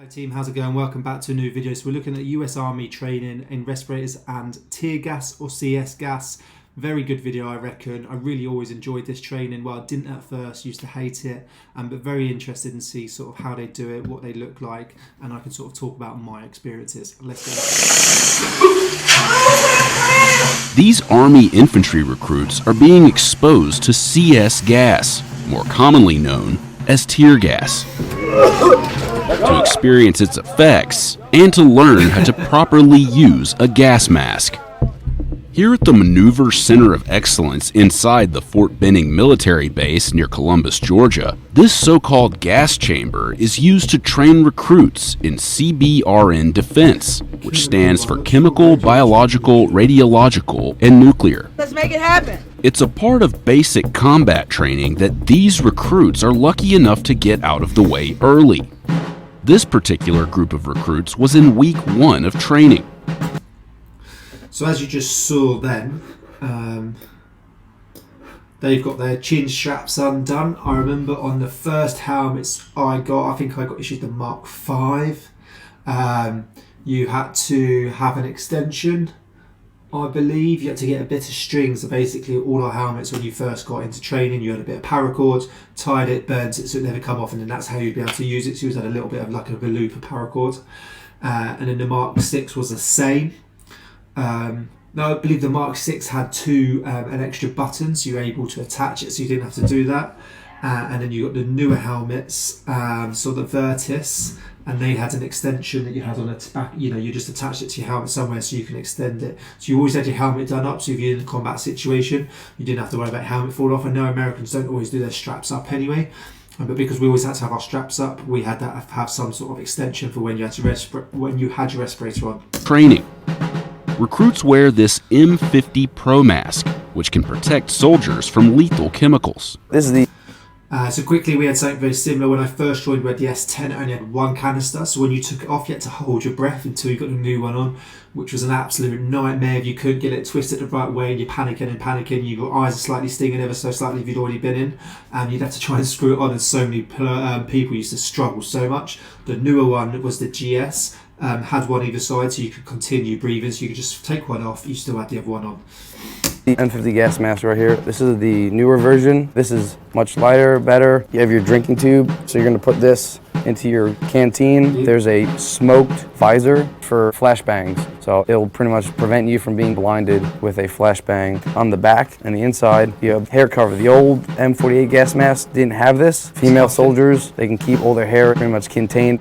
Hi team, how's it going? Welcome back to a new video. So we're looking at US Army training in respirators and tear gas or CS gas. Very good video, I reckon. I really always enjoyed this training. Well, I didn't at first, used to hate it, but very interested in see sort of how they do it, what they look like, and I can sort of talk about my experiences. Let's go. These Army infantry recruits are being exposed to CS gas, more commonly known as tear gas, to experience its effects and to learn how to properly use a gas mask. Here at the Maneuver Center of Excellence inside the Fort Benning military base near Columbus, Georgia, this so-called gas chamber is used to train recruits in CBRN defense, which stands for chemical, biological, radiological, and nuclear. Let's make it happen. It's a part of basic combat training that these recruits are lucky enough to get out of the way early. This particular group of recruits was in week 1 of training. So as you just saw then, they've got their chin straps undone. I remember on the first helmets I think I got issued the Mark V. You had to have an extension, I believe. You had to get a bit of string. So basically all our helmets, when you first got into training, you had a bit of paracord, tied it, burnt it so it never come off, and then that's how you'd be able to use it. So you had a little bit of like a loop of paracord. And then the Mark VI was the same. Now I believe the Mark VI had an extra button, so you were able to attach it, so you didn't have to do that. And then you got the newer helmets, so the Virtus, and they had an extension that you had on the back. You know, you just attached it to your helmet somewhere so you can extend it. So you always had your helmet done up, so if you're in a combat situation, you didn't have to worry about helmet falling off. I know Americans don't always do their straps up anyway, but because we always had to have our straps up, we had to have some sort of extension for when you had your respirator on. Training. Recruits wear this M50 Pro mask, which can protect soldiers from lethal chemicals. So quickly, we had something very similar. When I first joined, we had the S10, it only had one canister, so when you took it off, you had to hold your breath until you got the new one on, which was an absolute nightmare. If you couldn't get it twisted the right way and you're panicking, your eyes are slightly stinging ever so slightly if you'd already been in, and you'd have to try and screw it on, and so many people used to struggle so much. The newer one was the GS, had one either side, so you could continue breathing, so you could just take one off, you still had the other one on. The M50 gas mask right here. This is the newer version. This is much lighter, better. You have your drinking tube, so you're gonna put this into your canteen. There's a smoked visor for flashbangs, so it'll pretty much prevent you from being blinded with a flashbang. On the back and the inside, you have hair cover. The old M48 gas mask didn't have this. Female soldiers, they can keep all their hair pretty much contained.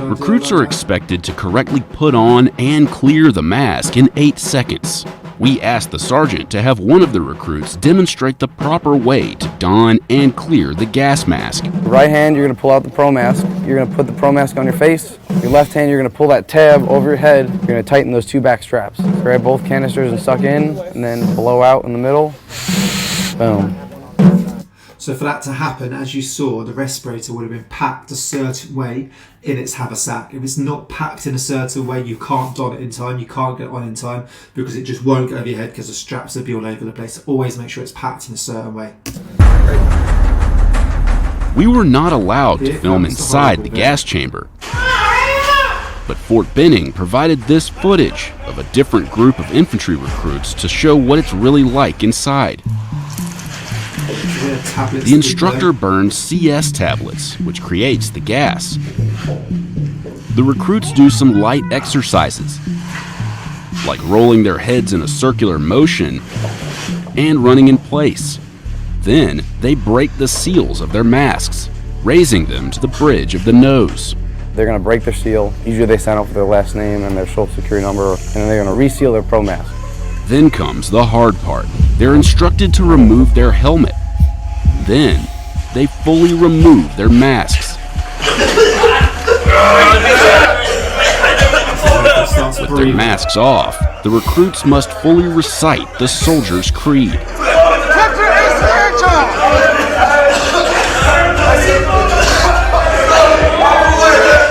Recruits are expected to correctly put on and clear the mask in 8 seconds. We asked the sergeant to have one of the recruits demonstrate the proper way to don and clear the gas mask. Right hand, you're gonna pull out the Pro mask. You're gonna put the Pro mask on your face. Your left hand, you're gonna pull that tab over your head. You're gonna tighten those 2 back straps. Grab both canisters and suck in, and then blow out in the middle. Boom. So for that to happen, as you saw, the respirator would have been packed a certain way in its haversack. If it's not packed in a certain way, you can't don it in time, you can't get it on in time, because it just won't go over your head because the straps will be all over the place. Always make sure it's packed in a certain way. We were not allowed to film inside the gas chamber, but Fort Benning provided this footage of a different group of infantry recruits to show what it's really like inside. The instructor burns CS tablets, which creates the gas. The recruits do some light exercises, like rolling their heads in a circular motion and running in place. Then they break the seals of their masks, raising them to the bridge of the nose. They're gonna break their seal. Usually they sign up with their last name and their social security number, and then they're gonna reseal their Pro mask. Then comes the hard part. They're instructed to remove their helmet. Then, they fully remove their masks. With their masks off, the recruits must fully recite the soldier's creed.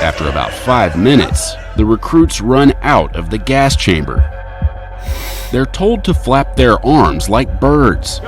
After about 5 minutes, the recruits run out of the gas chamber. They're told to flap their arms like birds.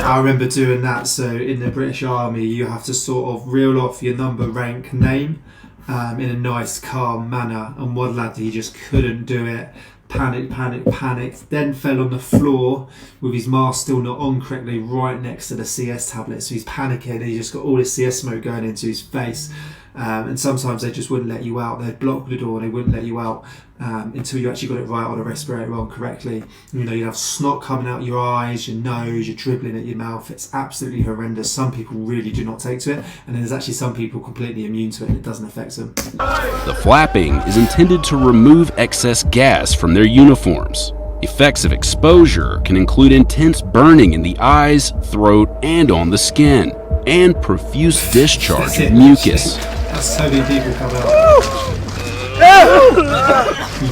I remember doing that. So in the British Army, you have to sort of reel off your number, rank, name in a nice, calm manner. And one lad, he just couldn't do it. Panicked, then fell on the floor with his mask still not on correctly right next to the CS tablet. So he's panicking, he just got all his CS smoke going into his face. And sometimes they just wouldn't let you out. They'd block the door and they wouldn't let you out until you actually got it right on the respirator on correctly. You know, you'd have snot coming out your eyes, your nose, you're dribbling at your mouth. It's absolutely horrendous. Some people really do not take to it, and then there's actually some people completely immune to it and it doesn't affect them. The flapping is intended to remove excess gas from their uniforms. Effects of exposure can include intense burning in the eyes, throat, and on the skin, and profuse discharge of mucus. So many people come out.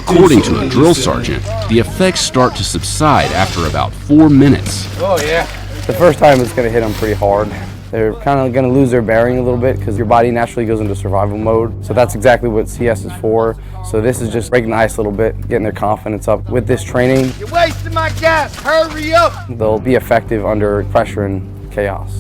According to a drill sergeant, the effects start to subside after about 4 minutes. Oh yeah. The first time it's going to hit them pretty hard. They're kind of going to lose their bearing a little bit because your body naturally goes into survival mode. So that's exactly what CS is for. So this is just breaking the ice a little bit, getting their confidence up. With this training, you're wasting my gas, hurry up! They'll be effective under pressure and chaos.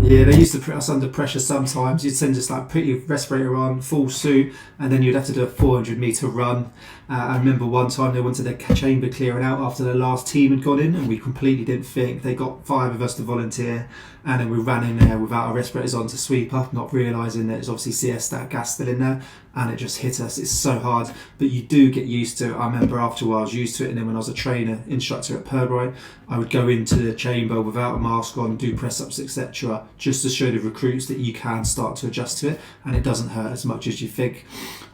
Yeah, they used to put us under pressure sometimes. You'd send us like put your respirator on, full suit, and then you'd have to do a 400-meter run. I remember one time they wanted their chamber clearing out after the last team had gone in, and we completely didn't think. They got 5 of us to volunteer, and then we ran in there without our respirators on to sweep up, not realising that it's obviously CS that gas still in there, and it just hit us. It's so hard, but you do get used to it. I remember after a while I was used to it, and then when I was a trainer, instructor at Airborne, I would go into the chamber without a mask on, do press-ups, etc., just to show the recruits that you can start to adjust to it, and it doesn't hurt as much as you think.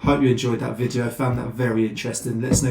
Hope you enjoyed that video, found that very interesting. Let us know what